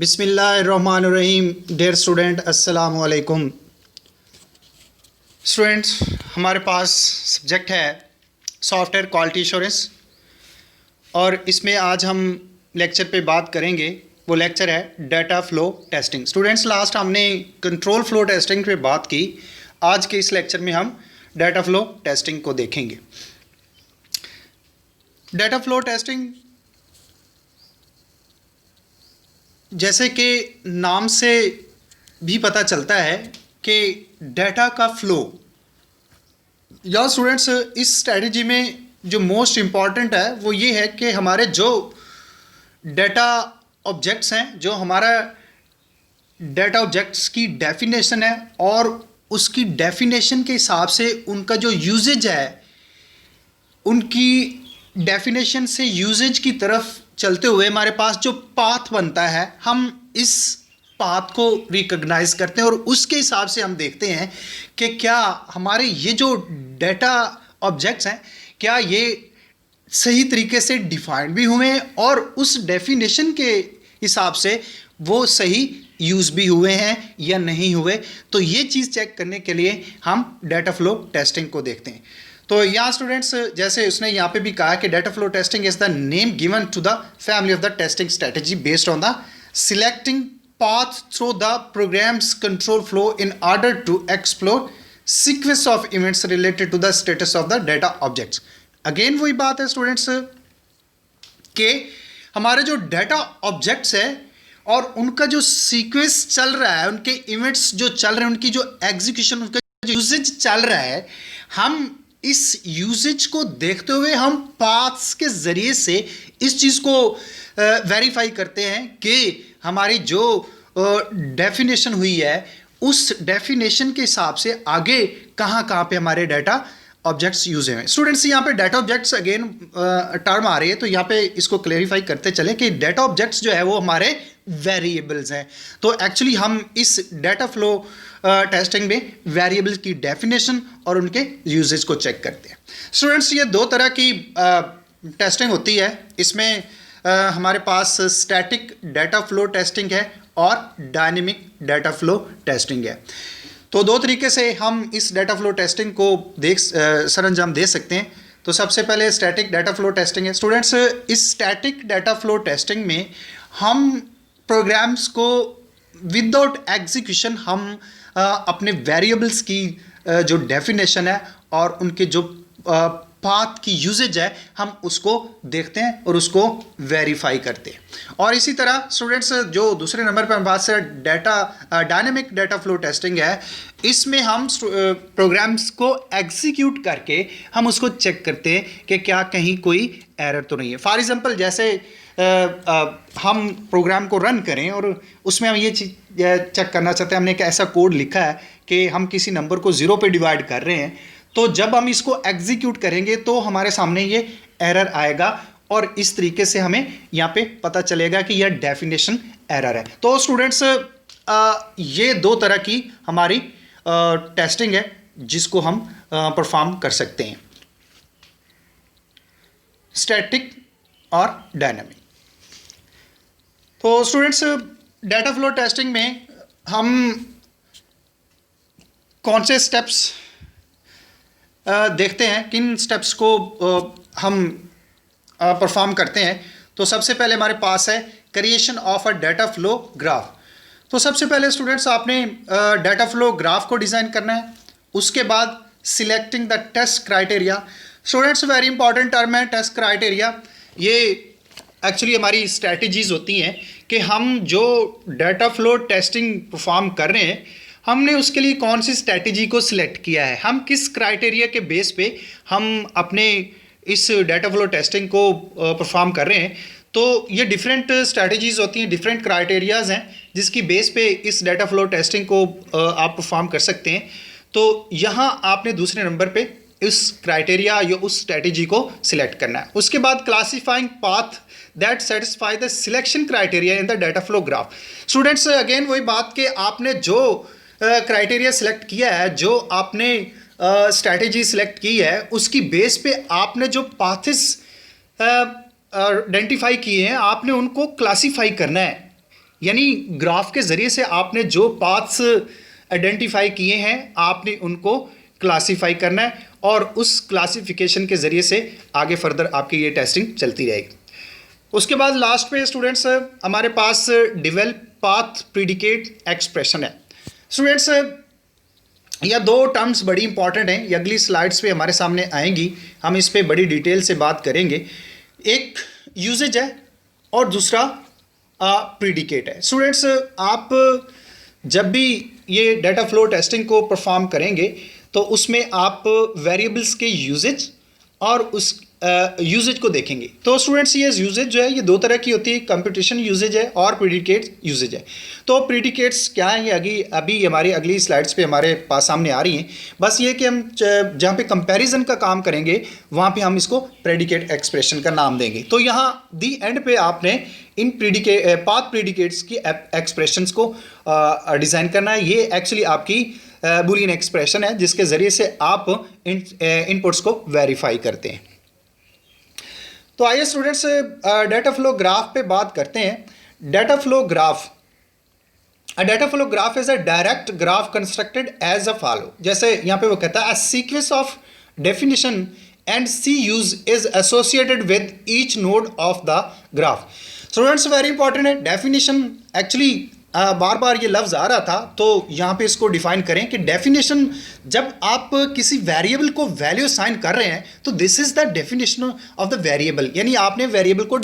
बिस्मिल्लाहिर्रहमानिर्रहीम। Dear student, अस्सलाम वालेकुम। स्टूडेंट्स, हमारे पास सब्जेक्ट है सॉफ्टवेयर क्वालिटी एश्योरेंस और इसमें आज हम लेक्चर पे बात करेंगे। वो लेक्चर है data flow testing. Students, last हमने कंट्रोल फ्लो टेस्टिंग पे बात की। आज के इस लेक्चर में हम डाटा फ्लो टेस्टिंग को देखेंगे। डाटा फ्लो टेस्टिंग जैसे कि नाम से भी पता चलता है कि डाटा का फ्लो, या स्टूडेंट्स इस स्ट्रेटजी में जो मोस्ट इम्पॉर्टेंट है वो ये है कि हमारे जो डाटा ऑब्जेक्ट्स हैं, जो हमारा डाटा ऑब्जेक्ट्स की डेफिनेशन है और उसकी डेफिनेशन के हिसाब से उनका जो यूजेज है, उनकी डेफिनेशन से यूजेज की तरफ चलते हुए हमारे पास जो पाथ बनता है, हम इस पाथ को रिकॉग्नाइज करते हैं और उसके हिसाब से हम देखते हैं कि क्या हमारे ये जो डाटा ऑब्जेक्ट्स हैं, क्या ये सही तरीके से डिफाइंड भी हुए हैं और उस डेफिनेशन के हिसाब से वो सही यूज़ भी हुए हैं या नहीं हुए। तो ये चीज़ चेक करने के लिए हम डाटा फ्लो टेस्टिंग को देखते हैं। तो यहाँ स्टूडेंट्स, जैसे उसने यहाँ पे भी कहा कि data flow testing is the name given to the family of the testing strategy based on the selecting path through the program's control flow in order to explore sequence of events related to the status of the data objects. Again वही बात है students कि हमारे जो data objects है और उनका जो सीक्वेंस चल रहा है, उनके इवेंट्स जो चल रहे हैं, उनकी जो एग्जीक्यूशन, उनका जो यूजेज चल रहा है, हम इस यूजेज को देखते हुए हम पाथ्स के ज़रिए से इस चीज़ को वेरीफाई करते हैं कि हमारी जो डेफिनेशन हुई है उस डेफिनेशन के हिसाब से आगे कहाँ कहाँ पे हमारे डाटा ऑब्जेक्ट्स यूज हुए हैं। स्टूडेंट्स, यहाँ पे डाटा ऑब्जेक्ट्स अगेन टर्म आ रही है, तो यहाँ पे इसको क्लेरिफाई करते चले कि डाटा ऑब्जेक्ट्स जो है वो हमारे वेरिएबल्स हैं। तो एक्चुअली हम इस डाटा फ्लो टेस्टिंग में वेरिएबल्स की डेफिनेशन और उनके यूजेज को चेक करते हैं। स्टूडेंट्स, ये दो तरह की टेस्टिंग होती है। इसमें हमारे पास स्टैटिक डाटा फ्लो टेस्टिंग है और डायनेमिक डाटा फ्लो टेस्टिंग है। तो दो तरीके से हम इस डाटा फ्लो टेस्टिंग को सरंजाम दे सकते हैं। तो सबसे पहले स्टैटिक डाटा फ्लो टेस्टिंग है। स्टूडेंट्स, इस स्टैटिक डाटा फ्लो टेस्टिंग में हम प्रोग्राम्स को विदाउट एग्जीक्यूशन हम अपने वेरिएबल्स की जो डेफिनेशन है और उनके जो पाथ की यूजेज है, हम उसको देखते हैं और उसको वेरीफाई करते हैं। और इसी तरह स्टूडेंट्स, जो दूसरे नंबर पर बात से डायनेमिक डाटा फ्लो टेस्टिंग है, इसमें हम प्रोग्राम्स को एग्जीक्यूट करके हम उसको चेक करते हैं कि क्या कहीं कोई एरर तो नहीं है। फॉर एग्जांपल, जैसे हम प्रोग्राम को रन करें और उसमें हम ये चीज़ चेक करना चाहते हैं, हमने एक ऐसा कोड लिखा है कि हम किसी नंबर को 0 पे डिवाइड कर रहे हैं, तो जब हम इसको एग्जीक्यूट करेंगे तो हमारे सामने ये एरर आएगा और इस तरीके से हमें यहाँ पे पता चलेगा कि यह डेफिनेशन एरर है। तो स्टूडेंट्स, ये दो तरह की हमारी टेस्टिंग है जिसको हम परफॉर्म कर सकते हैं, स्टैटिक और डायनामिक। तो स्टूडेंट्स, डाटा फ्लो टेस्टिंग में हम कौन से स्टेप्स देखते हैं, किन स्टेप्स को हम परफॉर्म करते हैं। तो सबसे पहले हमारे पास है creation of a data flow graph. तो सबसे पहले स्टूडेंट्स, आपने डाटा फ्लो ग्राफ को डिज़ाइन करना है। उसके बाद selecting the test criteria. Students, very important term है टेस्ट क्राइटेरिया। ये एक्चुअली हमारी स्ट्रैटेजीज होती हैं कि हम जो डाटा फ्लो टेस्टिंग परफॉर्म कर रहे हैं, हमने उसके लिए कौन सी स्ट्रैटेजी को सिलेक्ट किया है, हम किस क्राइटेरिया के बेस पे हम अपने इस डाटा फ्लो टेस्टिंग को परफॉर्म कर रहे हैं। तो ये डिफरेंट स्ट्रैटेजीज होती हैं, डिफरेंट क्राइटेरियाज हैं जिसकी बेस पे इस डाटा फ्लो टेस्टिंग को आप परफॉर्म कर सकते हैं। तो यहाँ आपने दूसरे नंबर पे इस क्राइटेरिया या उस स्ट्रैटेजी को सिलेक्ट करना है। उसके बाद classifying path that satisfy the selection criteria in the data flow graph. Students, again वही बात कि आपने जो क्राइटेरिया सिलेक्ट किया है, जो आपने स्ट्रैटेजी सिलेक्ट की है, उसकी बेस पे आपने जो पाथेस आइडेंटिफाई किए हैं, आपने उनको क्लासीफाई करना है यानी ग्राफ के ज़रिए से आपने जो पाथ्स आइडेंटिफाई किए हैं आपने उनको क्लासीफाई करना है और उस क्लासिफिकेशन के ज़रिए से आगे फर्दर आपकी ये टेस्टिंग चलती रहेगी। उसके बाद लास्ट पे स्टूडेंट्स हमारे पास डेवलप पाथ प्रीडिकेट एक्सप्रेशन है। स्टूडेंट्स यह दो टर्म्स बड़ी इंपॉर्टेंट हैं, ये अगली स्लाइड्स पे हमारे सामने आएंगी, हम इस पे बड़ी डिटेल से बात करेंगे। एक यूजेज है और दूसरा प्रीडिकेट है। स्टूडेंट्स आप जब भी ये डाटा फ्लो टेस्टिंग को परफॉर्म करेंगे तो उसमें आप वेरिएबल्स के यूजेज और उस यूजेज को देखेंगे। तो स्टूडेंट्स ये यूजेज जो है ये दो तरह की होती है, कंप्यूटेशन यूजेज है और प्रीडिकेट यूजेज है। तो प्रीडिकेट्स क्या है ये अभी हमारी अगली स्लाइड्स पे हमारे पास सामने आ रही हैं। बस ये कि हम जहाँ पे कंपैरिजन का काम करेंगे वहाँ पे हम इसको प्रेडिकेट एक्सप्रेशन का नाम देंगे। तो यहाँ दी एंड पे आपने इन पाथ प्रीडिकेट्स की एक्सप्रेशंस को डिज़ाइन करना है। ये एक्चुअली आपकी बूलियन एक्सप्रेशन है जिसके ज़रिए से आप इनपुट्स को वेरीफाई करते हैं। तो आइए स्टूडेंट्स डाटा फ्लो ग्राफ पे बात करते हैं। Data flow graph is a direct graph constructed as a follow. जैसे यहाँ पे वो कहता है, a sequence of definition and c use is associated with each node of the graph. Students very important है डेफिनेशन। एक्चुअली बार बार ये लफ्ज़ आ रहा था तो यहाँ पे इसको डिफाइन करें कि डेफिनेशन, जब आप किसी वेरिएबल को वैल्यू असाइन कर रहे हैं तो this is the definition of the variable, यानी आपने वेरिएबल को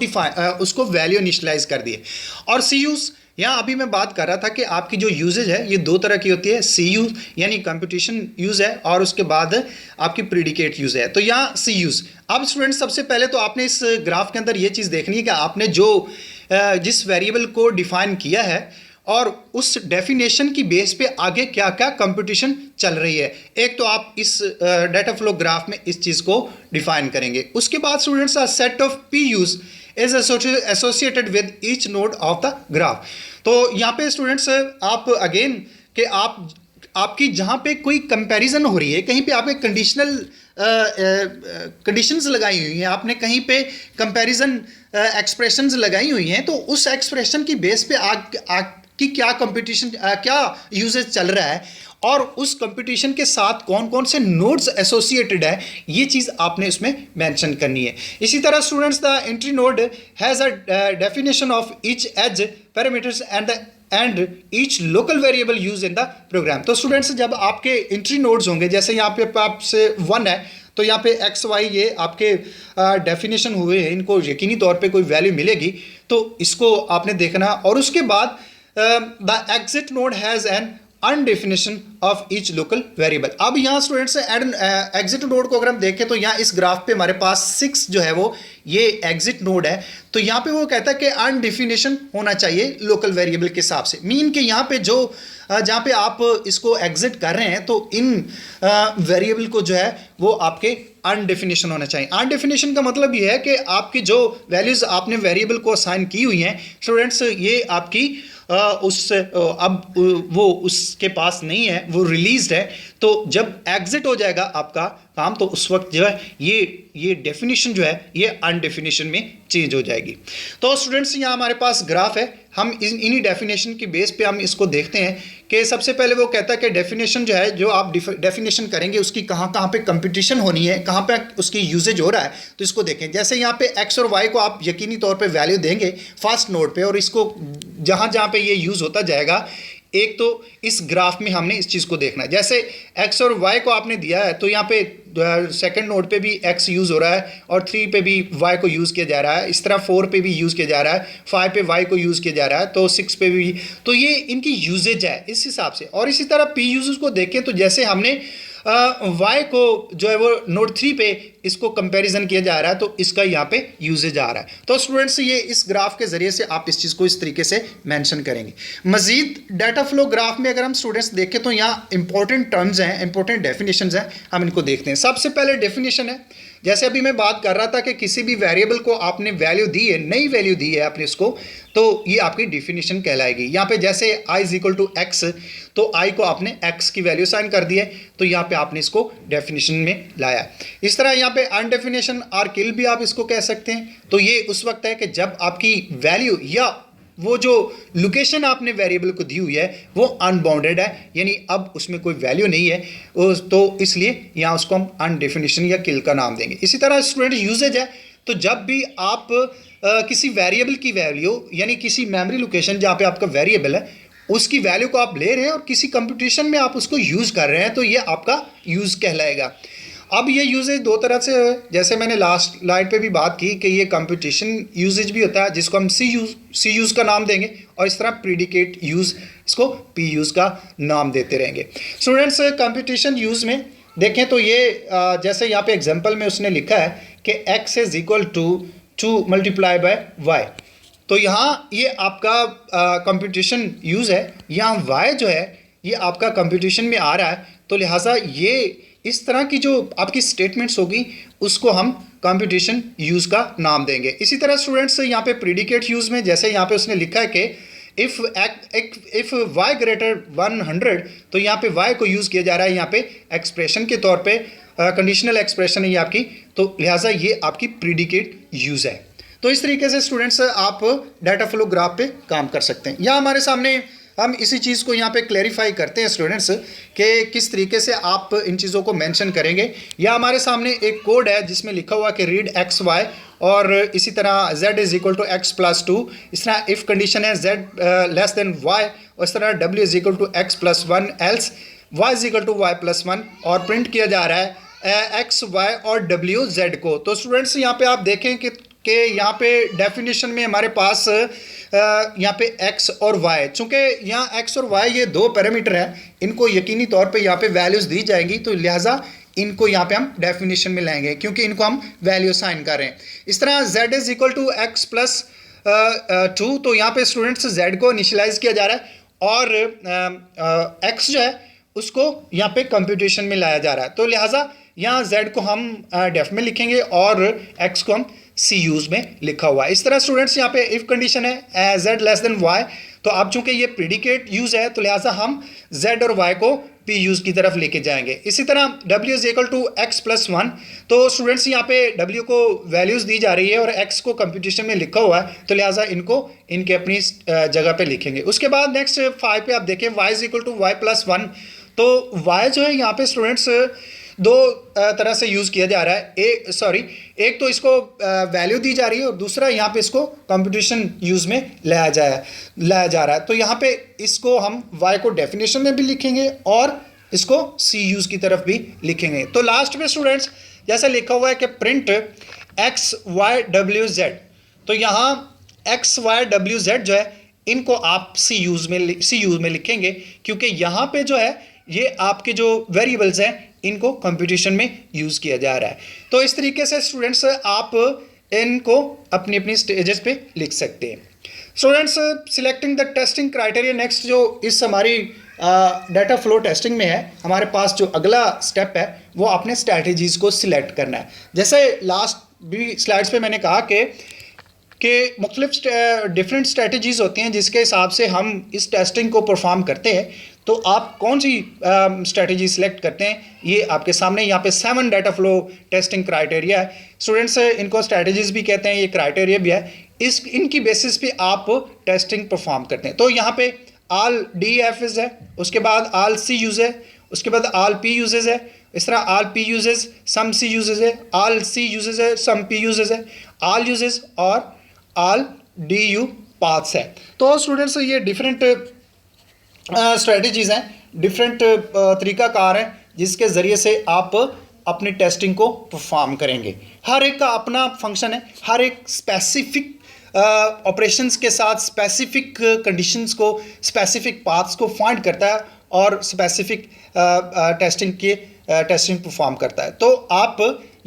उसको वैल्यू इनिशियलाइज कर दिए। और सी यूज़, यहाँ अभी मैं बात कर रहा था कि आपकी जो यूजेज है ये दो तरह की होती है, सी यूज़ यानी कंप्यूटेशन यूज़ है और उसके बाद आपकी प्रीडिकेट यूज़ है। तो यहाँ सी यूज़। अब स्टूडेंट्स सबसे पहले तो आपने इस ग्राफ के अंदर ये चीज़ देखनी है कि आपने जो जिस वेरिएबल को डिफाइन किया है और उस डेफिनेशन की बेस पे आगे क्या क्या कंपटीशन चल रही है। एक तो आप इस डाटा फ्लो ग्राफ में इस चीज़ को डिफाइन करेंगे। उसके बाद students a set of P use is associated with each node of the graph. तो यहाँ पे स्टूडेंट्स आप अगेन कि आपकी जहाँ पे कोई कंपैरिजन हो रही है, कहीं पे आपने कंडीशनल कंडीशंस लगाई हुई हैं, आपने कहीं पे कंपैरिजन एक्सप्रेशंस लगाई हुई हैं, तो उस एक्सप्रेशन की बेस पे कि क्या कंपटीशन क्या यूजेज चल रहा है और उस कंपटीशन के साथ कौन कौन से नोड्स एसोसिएटेड है, ये चीज़ आपने उसमें मेंशन करनी है। इसी तरह students the entry node has a definition of each as parameters and each local variable use in the program. तो स्टूडेंट्स जब आपके एंट्री नोड्स होंगे, जैसे यहाँ पे आपसे 1 है तो यहाँ पे एक्स वाई ये आपके डेफिनेशन हुए हैं, इनको यकीनी तौर पे कोई वैल्यू मिलेगी तो इसको आपने देखना। और उसके बाद the exit node has an undefinition of each local variable. अब यहाँ स्टूडेंट्स एग्जिट नोड को अगर हम देखें तो यहाँ इस ग्राफ पे हमारे पास 6 जो है वो ये एग्जिट नोड है। तो यहाँ पे वो कहता है कि अनडेफिनेशन होना चाहिए लोकल वेरिएबल के हिसाब से, मीन कि यहाँ पे जो जहाँ पे आप इसको एग्जिट कर रहे हैं तो इन वेरिएबल को जो है वो आपके अनडेफिनेशन होना चाहिए। अनडेफिनेशन का मतलब ये है कि आपकी जो वैल्यूज़ आपने वेरिएबल को असाइन की हुई हैं स्टूडेंट्स, ये आपकी अब वो उसके पास नहीं है, वो रिलीज्ड है। तो जब एग्जिट हो जाएगा आपका काम तो उस वक्त जो है ये डेफिनेशन जो है ये अनडेफिनेशन में चेंज हो जाएगी। तो स्टूडेंट्स यहाँ हमारे पास ग्राफ है, हम इन्हीं डेफिनेशन की बेस पे हम इसको देखते हैं कि सबसे पहले वो कहता है कि डेफिनेशन जो है, जो आप डेफिनेशन करेंगे उसकी कहाँ कहाँ पे कंपटीशन होनी है, कहाँ पे उसकी यूजेज हो रहा है, तो इसको देखें। जैसे यहाँ पे एक्स और वाई को आप यकीनी तौर पे वैल्यू देंगे फर्स्ट नोड पे और इसको जहाँ जहाँ पे ये यूज़ होता जाएगा, एक तो इस ग्राफ में हमने इस चीज़ को देखना है। जैसे x और y को आपने दिया है तो यहाँ पे सेकंड नोड पे भी x यूज़ हो रहा है और 3 पे भी y को यूज़ किया जा रहा है, इस तरह 4 पे भी यूज़ किया जा रहा है, 5 पे y को यूज़ किया जा रहा है, तो 6 पे भी। तो ये इनकी यूजेज है इस हिसाब से। और इसी तरह p यूजेज को देखें तो जैसे हमने y को जो है वो नोड 3 पे इसको कंपैरिजन किया जा रहा है तो इसका यहाँ पे यूजेज आ रहा है। तो स्टूडेंट्स ये इस ग्राफ के ज़रिए से आप इस चीज़ को इस तरीके से मेंशन करेंगे। मज़ीद डाटा फ्लो ग्राफ में अगर हम स्टूडेंट्स देखें तो यहाँ इंपॉर्टेंट टर्म्स हैं, इंपॉर्टेंट डेफिनेशंस हैं, हम इनको देखते हैं। सबसे पहले डेफिनेशन है, जैसे अभी मैं बात कर रहा था कि किसी भी वेरिएबल को आपने वैल्यू दी है, नई वैल्यू दी है आपने इसको, तो ये आपकी डेफिनेशन कहलाएगी। यहाँ पे जैसे i = x तो i को आपने x की वैल्यू साइन कर दी है तो यहाँ पे आपने इसको डेफिनेशन में लाया। इस तरह यहाँ पे अनडेफिनेशन और किल भी आप इसको कह सकते हैं। तो ये उस वक्त है कि जब आपकी वैल्यू या वो जो लोकेशन आपने वेरिएबल को दी हुई है वो अनबाउंडेड है, यानी अब उसमें कोई वैल्यू नहीं है, तो इसलिए यहाँ उसको हम अनडेफिनेशन या किल का नाम देंगे। इसी तरह स्टूडेंट यूजेज है, तो जब भी आप किसी वेरिएबल की वैल्यू यानी किसी मेमोरी लोकेशन जहाँ पे आपका वेरिएबल है उसकी वैल्यू को आप ले रहे हैं और किसी कंप्यूटेशन में आप उसको यूज़ कर रहे हैं, तो ये आपका यूज़ कहलाएगा। अब ये यूजेज दो तरह से है, जैसे मैंने लास्ट स्लाइड पे भी बात की कि ये कंप्यूटेशन यूजेज भी होता है जिसको हम सी यूज़ का नाम देंगे, और इस तरह प्रीडिकेट यूज़ इसको पी यूज़ का नाम देते रहेंगे। स्टूडेंट्स कंप्यूटेशन यूज़ में देखें तो ये जैसे यहाँ पे एग्जांपल में उसने लिखा है कि x is equal to 2 multiply by y, तो यहाँ ये आपका कंप्यूटेशन यूज़ है, यहाँ y जो है ये आपका कंप्यूटेशन में आ रहा है, तो लिहाजा ये इस तरह की जो आपकी स्टेटमेंट्स होगी उसको हम कंप्यूटेशन यूज़ का नाम देंगे। इसी तरह स्टूडेंट्स यहाँ पे प्रीडिकेट यूज़ में जैसे यहाँ पे उसने लिखा है कि इफ़ y ग्रेटर 100, तो यहाँ पे y को यूज़ किया जा रहा है यहाँ पे एक्सप्रेशन के तौर पे, कंडीशनल एक्सप्रेशन है ये आपकी, तो लिहाजा ये आपकी प्रीडिकेट यूज़ है। तो इस तरीके से स्टूडेंट्स आप डाटा फ्लो ग्राफ पे काम कर सकते हैं। यहाँ हमारे सामने हम इसी चीज़ को यहाँ पे क्लैरिफाई करते हैं स्टूडेंट्स कि किस तरीके से आप इन चीज़ों को मेंशन करेंगे। या हमारे सामने एक कोड है जिसमें लिखा हुआ कि रीड एक्स वाई, और इसी तरह z is equal to x plus 2, इस तरह इफ़ कंडीशन है z लेस देन y, और इस तरह w is equal to x plus 1 else y is equal to y plus 1, और प्रिंट किया जा रहा है एक्स वाई और w z को। तो स्टूडेंट्स यहाँ पे आप देखें कि यहाँ पे डेफिनेशन में हमारे पास यहाँ पे x और y, चूँकि यहाँ x और y ये दो पैरामीटर हैं, इनको यकीनी तौर पे यहाँ पे वैल्यूज़ दी जाएंगी, तो लिहाजा इनको यहाँ पे हम डेफिनेशन में लाएंगे क्योंकि इनको हम वैल्यू साइन कर रहे हैं। इस तरह z is equal to x plus 2, तो यहाँ पे स्टूडेंट्स z को इनिशियलाइज किया जा रहा है और x जो है उसको यहाँ पे कंप्यूटेशन में लाया जा रहा है, तो लिहाजा यहाँ z को हम डेफ में लिखेंगे और x को हम सी यूज़ में लिखा हुआ है। इस तरह स्टूडेंट्स यहाँ पे इफ़ कंडीशन है z लेस देन y, तो अब चूंकि ये प्रीडिकेट यूज़ है तो लिहाजा हम z और y को p यूज़ की तरफ लेके जाएंगे। इसी तरह w is equal to x plus 1, तो स्टूडेंट्स यहाँ पे w को वैल्यूज़ दी जा रही है और x को कंप्यूटेशन में लिखा हुआ है, तो लिहाजा इनको इनके अपनी जगह पे लिखेंगे। उसके बाद नेक्स्ट 5 पे आप देखें y is equal to y plus 1, तो y जो है यहाँ पे स्टूडेंट्स दो तरह से यूज़ किया जा रहा है, एक तो इसको वैल्यू दी जा रही है और दूसरा यहाँ पे इसको कंप्यूटेशन यूज़ में लाया जा रहा है। तो यहाँ पे इसको हम y को डेफिनेशन में भी लिखेंगे और इसको सी यूज़ की तरफ भी लिखेंगे। तो लास्ट में स्टूडेंट्स जैसा लिखा हुआ है कि प्रिंट एक्स वाई डब्ल्यू जेड, तो यहाँ एक्स वाई डब्ल्यू जेड जो है इनको आप सी यूज़ में लिखेंगे क्योंकि यहाँ पे जो है ये आपके जो वेरिएबल्स हैं इनको कंप्यूटेशन में यूज़ किया जा रहा है। तो इस तरीके से स्टूडेंट्स आप इनको अपनी अपनी स्टेजेस पे लिख सकते हैं। Students selecting the testing criteria, next जो इस हमारी डाटा फ्लो टेस्टिंग में है, हमारे पास जो अगला स्टेप है वो आपने स्ट्रैटेजीज़ को सिलेक्ट करना है। जैसे लास्ट भी स्लाइड्स पे मैंने कहा कि मुख्तलिफ डिफरेंट स्ट्रैटेजीज़ होती हैं जिसके हिसाब से हम इस टेस्टिंग को परफॉर्म करते हैं, तो आप कौन सी स्ट्रैटेजी सिलेक्ट करते हैं ये आपके सामने यहाँ पे 7 डाटा फ्लो टेस्टिंग क्राइटेरिया है। स्टूडेंट्स इनको स्ट्रैटेजीज भी कहते हैं, ये क्राइटेरिया भी है, इनकी बेसिस पे आप टेस्टिंग परफॉर्म करते हैं। तो यहाँ पे ऑल डी एफ इज है, उसके बाद ऑल सी यूज है, उसके बाद ऑल पी यूजेज है, इस तरह ऑल पी यूजेज सम सी यूजेज है, ऑल सी यूजेज है, सम पी यूजेज है, ऑल यूजेज और ऑल डी यू पाथ्स है। तो स्टूडेंट्स ये डिफरेंट स्ट्रेटजीज़ हैं, डिफरेंट तरीक़ाकार हैं जिसके ज़रिए से आप अपनी टेस्टिंग को परफॉर्म करेंगे। हर एक का अपना फंक्शन है, हर एक स्पेसिफिक ऑपरेशंस के साथ स्पेसिफिक कंडीशंस को, स्पेसिफिक पाथ्स को फाइंड करता है और स्पेसिफिक टेस्टिंग परफॉर्म करता है। तो आप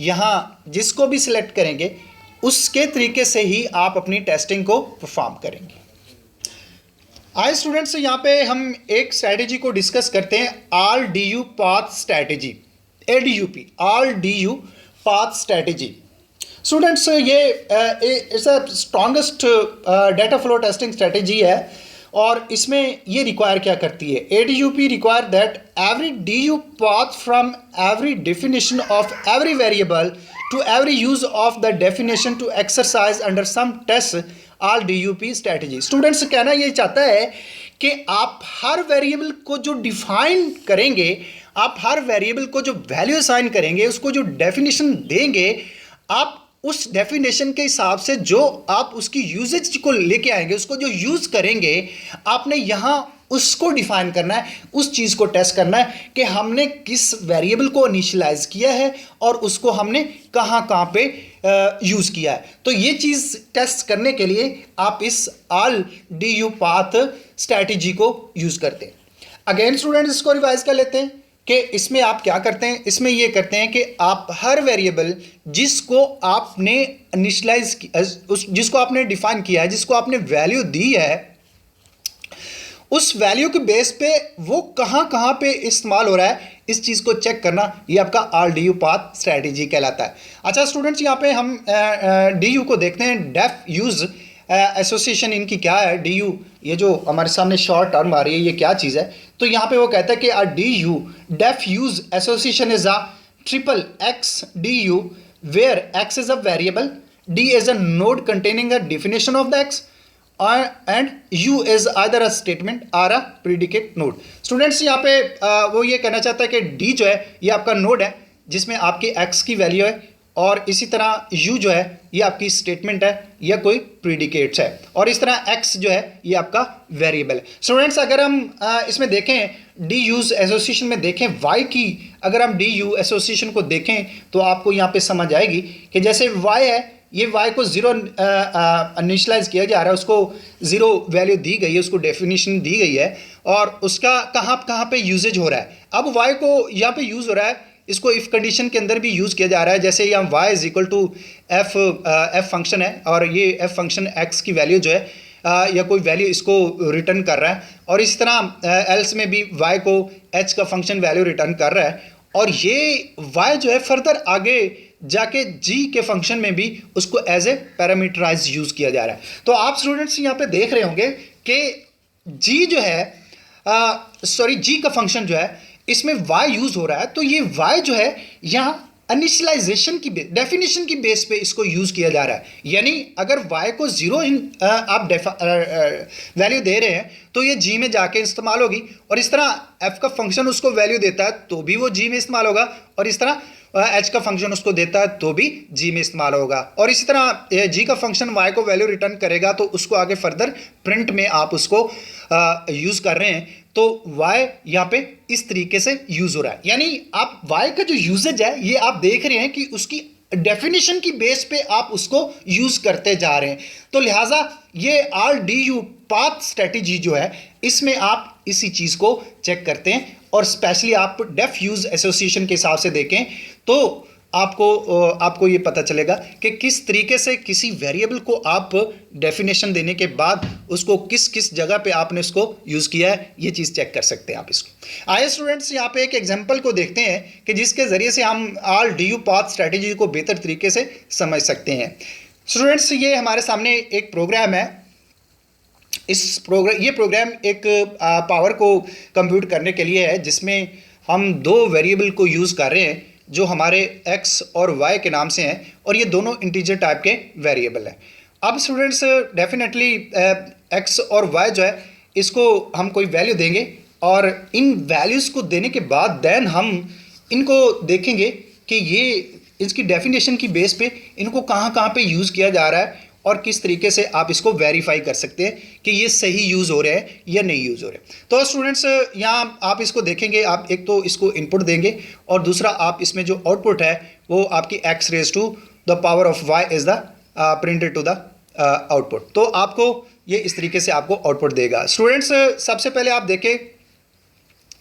यहाँ जिसको भी सिलेक्ट करेंगे उसके तरीके से ही आप अपनी टेस्टिंग को परफॉर्म करेंगे। आए स्टूडेंट्स यहाँ पे हम एक स्ट्रैटेजी को डिस्कस करते हैं, all D U path strategy, ADUP, all D U path strategy. Students ये it's a strongest data flow testing strategy है और इसमें ये रिक्वायर क्या करती है, ADUP require that every DU path from every definition of every variable to every use of the definition to exercise under some tests RDUP strategy. Students कहना ये चाहता है कि आप हर वेरिएबल को जो डिफाइन करेंगे, आप हर वेरिएबल को जो वैल्यू असाइन करेंगे, उसको जो डेफिनेशन देंगे, आप उस डेफिनेशन के हिसाब से जो आप उसकी यूजेज को लेके आएंगे, उसको जो यूज करेंगे, आपने यहाँ उसको डिफाइन करना है, उस चीज़ को टेस्ट करना है कि हमने किस वेरिएबल को इनिशियलाइज किया है और उसको हमने कहाँ कहाँ पे यूज़ किया है। तो ये चीज़ टेस्ट करने के लिए आप इस RDU पाथ स्ट्रैटेजी को यूज़ करते हैं। अगेन स्टूडेंट्स इसको रिवाइज कर लेते हैं कि इसमें आप क्या करते हैं। इसमें ये करते हैं कि आप हर वेरिएबल जिसको आपने इनिशियलाइज जिसको आपने डिफाइन किया है, जिसको आपने वैल्यू दी है, उस वैल्यू के बेस पे वो कहाँ कहाँ पे इस्तेमाल हो रहा है, इस चीज़ को चेक करना, ये आपका RDU पाथ स्ट्रैटेजी कहलाता है। अच्छा स्टूडेंट्स, यहाँ पे हम DU को देखते हैं, डेफ यूज एसोसिएशन इनकी क्या है। DU, ये जो हमारे सामने शॉर्ट टर्म आ रही है, ये क्या चीज़ है। तो यहाँ पे वो कहता है कि DU def use association is a triple X DU where X is a variable, D is a node containing a definition of the X and U is either a statement or a predicate node। Students यहाँ पे वो ये कहना चाहता है कि D जो है ये आपका नोड है जिसमें आपकी X की वैल्यू है, और इसी तरह U जो है ये आपकी स्टेटमेंट है या कोई प्रीडिकेट्स है, और इस तरह X जो है ये आपका वेरिएबल है। स्टूडेंट्स अगर हम इसमें देखें D यूज एसोसिएशन में देखें Y की, अगर हम D U एसोसिएशन को देखें तो आपको यहाँ पे समझ आएगी कि जैसे Y है, ये Y को ज़ीरो इनिशियलाइज किया जा रहा है, उसको ज़ीरो वैल्यू दी गई है, उसको डेफिनेशन दी गई है, और उसका कहाँ कहाँ पे यूजेज हो रहा है। अब Y को यहाँ पे यूज़ हो रहा है, इसको इफ़ कंडीशन के अंदर भी यूज़ किया जा रहा है। जैसे यहाँ y is equal to f function है, और ये f फंक्शन x की वैल्यू जो है या कोई वैल्यू इसको रिटर्न कर रहा है, और इस तरह एल्स में भी y को h का फंक्शन वैल्यू रिटर्न कर रहा है, और ये y जो है फर्दर आगे जाके g के फंक्शन में भी उसको एज ए पैरामीटराइज यूज़ किया जा रहा है। तो आप स्टूडेंट्स यहाँ पे देख रहे होंगे कि g जो है g का फंक्शन जो है इसमें y यूज़ हो रहा है, तो ये y जो है यहाँ इनिशियलाइजेशन की डेफिनेशन की बेस पे इसको यूज़ किया जा रहा है। यानी अगर y को ज़ीरो आप वैल्यू दे रहे हैं तो ये g में जाके इस्तेमाल होगी, और इस तरह f का फंक्शन उसको वैल्यू देता है तो भी वो g में इस्तेमाल होगा, और इस तरह h का फंक्शन उसको देता है तो भी g में इस्तेमाल होगा, और इसी तरह g का फंक्शन y को वैल्यू रिटर्न करेगा तो उसको आगे फर्दर प्रिंट में आप उसको यूज़ कर रहे हैं, तो y यहाँ पे इस तरीके से यूज़ हो रहा है। यानी आप y का जो यूजेज है ये आप देख रहे हैं कि उसकी डेफिनेशन की बेस पे आप उसको यूज़ करते जा रहे हैं। तो लिहाजा ये RDU पाथ स्ट्रेटेजी जो है इसमें आप इसी चीज़ को चेक करते हैं, और स्पेशली आप डेफ यूज एसोसिएशन के हिसाब से देखें तो आपको ये पता चलेगा कि किस तरीके से किसी वेरिएबल को आप डेफिनेशन देने के बाद उसको किस किस जगह पे आपने उसको यूज़ किया है, ये चीज़ चेक कर सकते हैं आप इसको। आइए स्टूडेंट्स यहाँ पे एक एग्जांपल को देखते हैं कि जिसके ज़रिए से हम RDU पाथ स्ट्रैटेजी को बेहतर तरीके से समझ सकते हैं। स्टूडेंट्स ये हमारे सामने एक प्रोग्राम है, ये प्रोग्राम एक पावर को कंप्यूट करने के लिए है, जिसमें हम दो वेरिएबल को यूज़ कर रहे हैं जो हमारे x और y के नाम से हैं, और ये दोनों इंटीजर टाइप के वेरिएबल हैं। अब स्टूडेंट्स डेफिनेटली x और y जो है इसको हम कोई वैल्यू देंगे, और इन वैल्यूज़ को देने के बाद देन हम इनको देखेंगे कि ये इसकी डेफिनेशन की बेस पे इनको कहाँ कहाँ पे यूज़ किया जा रहा है, और किस तरीके से आप इसको वेरीफाई कर सकते हैं कि ये सही यूज़ हो रहे हैं या नहीं यूज़ हो रहे। तो स्टूडेंट्स यहाँ आप इसको देखेंगे, आप एक तो इसको इनपुट देंगे, और दूसरा आप इसमें जो आउटपुट है वो आपकी x raise to the power of y is the printed to the output. तो आपको ये इस तरीके से आपको आउटपुट देगा। स्टूडेंट्स सबसे पहले आप देखें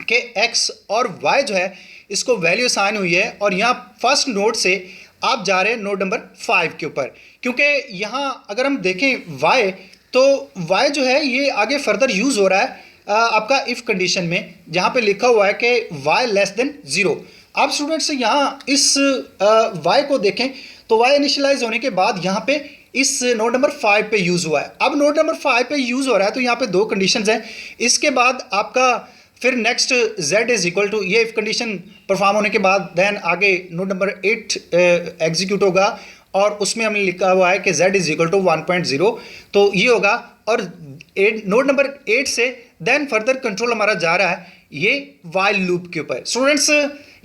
कि x और y जो है इसको वैल्यू साइन हुई है, और यहाँ फर्स्ट नोड से आप जा रहे हैं नोड नंबर 5 के ऊपर, क्योंकि यहाँ अगर हम देखें y, तो y जो है ये आगे फर्दर यूज़ हो रहा है आपका इफ़ कंडीशन में, जहाँ पे लिखा हुआ है कि y लेस देन 0। आप स्टूडेंट्स यहाँ इस y को देखें तो y इनिशियलाइज होने के बाद यहाँ पे इस नोड नंबर 5 पे यूज़ हुआ है। अब नोड नंबर 5 पे यूज़ हो रहा है तो यहाँ पे दो कंडीशंस हैं। इसके बाद आपका फिर next z is equal to, ये इफ कंडीशन परफॉर्म होने के बाद देन आगे नोड नंबर 8 एग्जीक्यूट होगा, और उसमें हमने लिखा हुआ है कि z इज इक्वल टू 1.0, तो ये होगा। और नोड नंबर 8 से देन फर्दर कंट्रोल हमारा जा रहा है ये वाइल लूप के ऊपर। स्टूडेंट्स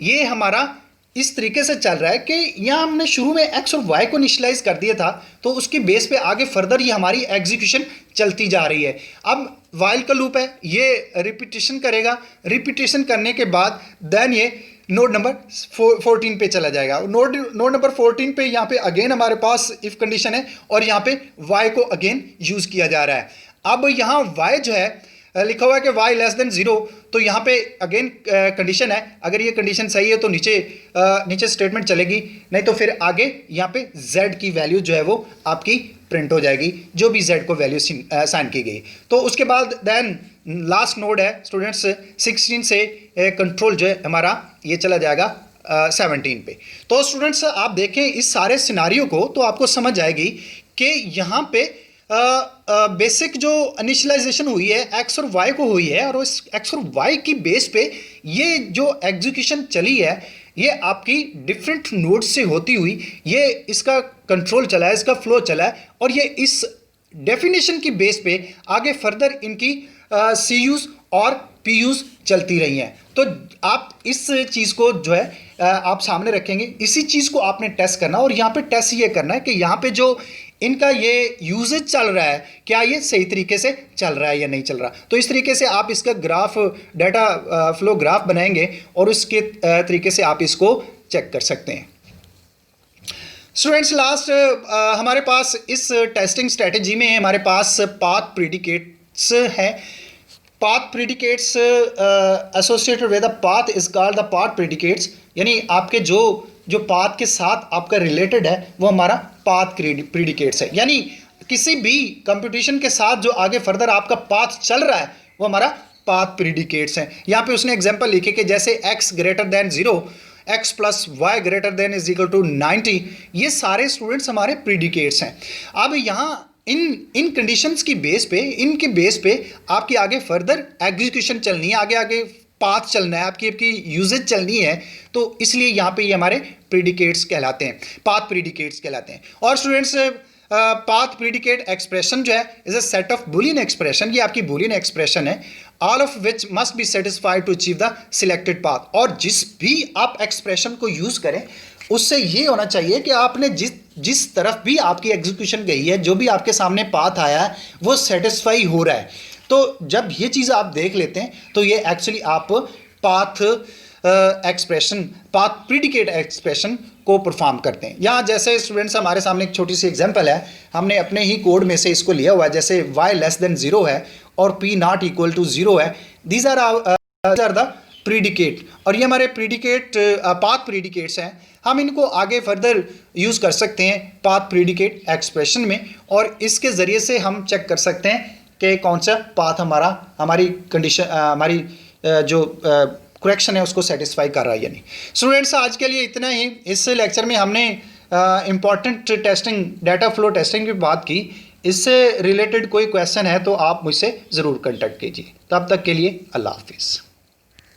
ये हमारा इस तरीके से चल रहा है कि यहाँ हमने शुरू में x और y को इनिशियलाइज कर दिया था, तो उसके बेस पे आगे फर्दर ये हमारी एग्जीक्यूशन चलती जा रही है। अब वाइल का लूप है, ये रिपीटेशन करेगा, रिपीटेशन करने के बाद देन ये नोड नंबर 14 पे चला जाएगा। नोड नंबर 14 पे यहाँ पे अगेन हमारे पास इफ कंडीशन है और यहाँ पे y को अगेन यूज़ किया जा रहा है। अब यहाँ y जो है लिखा हुआ है कि y लेस देन 0, तो यहाँ पे अगेन कंडीशन है, अगर ये कंडीशन सही है तो नीचे स्टेटमेंट चलेगी, नहीं तो फिर आगे यहाँ पे z की वैल्यू जो है वो आपकी प्रिंट हो जाएगी, जो भी z को वैल्यू साइन की गई। तो उसके बाद देन लास्ट नोड है स्टूडेंट्स 16 से कंट्रोल जो है हमारा ये चला जाएगा 17 पे। तो स्टूडेंट्स आप देखें इस सारे सिनारियो को तो आपको समझ आएगी कि यहाँ पे बेसिक जो इनिशियलाइजेशन हुई है x और y को हुई है, और उस x और y की बेस पे ये जो एग्जीक्यूशन चली है ये आपकी डिफरेंट नोड से होती हुई ये इसका कंट्रोल चला है, इसका फ्लो चला है, और ये इस डेफिनेशन की बेस पे आगे फर्दर इनकी CUs और PUs चलती रही हैं। तो आप इस चीज़ को जो है आप सामने रखेंगे, इसी चीज़ को आपने टेस्ट करना, और यहाँ पे टेस्ट ये करना है कि यहाँ पे जो इनका ये यूजेज चल रहा है क्या ये सही तरीके से चल रहा है या नहीं चल रहा। तो इस तरीके से आप इसका ग्राफ डाटा फ्लो ग्राफ बनाएंगे और उसके तरीके से आप इसको चेक कर सकते हैं। स्टूडेंट्स लास्ट हमारे पास इस टेस्टिंग स्ट्रेटेजी में हमारे पास पाथ प्रीडिकेट्स है। Path predicates associated with the path is called the path predicates, यानी आपके जो पाथ के साथ आपका रिलेटेड है वो हमारा पाथ प्रीडिकेट्स है। यानी किसी भी कंप्यूटेशन के साथ जो आगे फर्दर आपका पाथ चल रहा है वो हमारा पाथ प्रीडिकेट्स है। यहाँ पे उसने एग्जांपल लिखे कि जैसे x greater than 0, x plus y greater than is equal to 90, ये सारे स्टूडेंट्स हमारे प्रीडिकेट्स हैं। अब यहाँ इन कंडीशंस की बेस पे, इनके बेस पे आपकी आगे फर्दर एग्जीक्यूशन चलनी है, आगे पाथ चलना है, आपकी यूजेज चलनी है, तो इसलिए यहाँ पे ये हमारे प्रीडिकेट्स कहलाते हैं, पाथ प्रीडिकेट्स कहलाते हैं। और स्टूडेंट्स पाथ प्रीडिकेट एक्सप्रेशन जो है is a set of boolean expression, ये आपकी बुलियन एक्सप्रेशन है, all of which must be satisfied to achieve the selected path. और जिस भी आप एक्सप्रेशन को यूज़ करें उससे ये होना चाहिए कि आपने जिस तरफ भी आपकी एग्जीक्यूशन गई है, जो भी आपके सामने पाथ आया है वो सेटिस्फाई हो रहा है। तो जब ये चीज़ आप देख लेते हैं तो ये एक्चुअली आप path expression, path predicate expression को परफॉर्म करते हैं। यहाँ जैसे स्टूडेंट्स हमारे सामने एक छोटी सी एग्जांपल है, हमने अपने ही कोड में से इसको लिया हुआ है, जैसे y लेस देन 0 है और p नॉट इक्वल टू 0 है, दीज आर द प्रीडिकेट, और ये हमारे प्रीडिकेट पाथ प्रीडिकेट्स हैं। हम इनको आगे फर्दर यूज़ कर सकते हैं पाथ प्रीडिकेट एक्सप्रेशन में, और इसके ज़रिए से हम चेक कर सकते हैं कि कौन सा पाथ हमारी कंडीशन हमारी जो करेक्शन है उसको सेटिस्फाई कर रहा है या नहीं। स्टूडेंट्स आज के लिए इतना ही। इस लेक्चर में हमने important testing, data flow testing की बात की। इससे रिलेटेड कोई क्वेश्चन है तो आप मुझसे ज़रूर कांटेक्ट कीजिए। तब तक के लिए अल्लाह हाफिज़।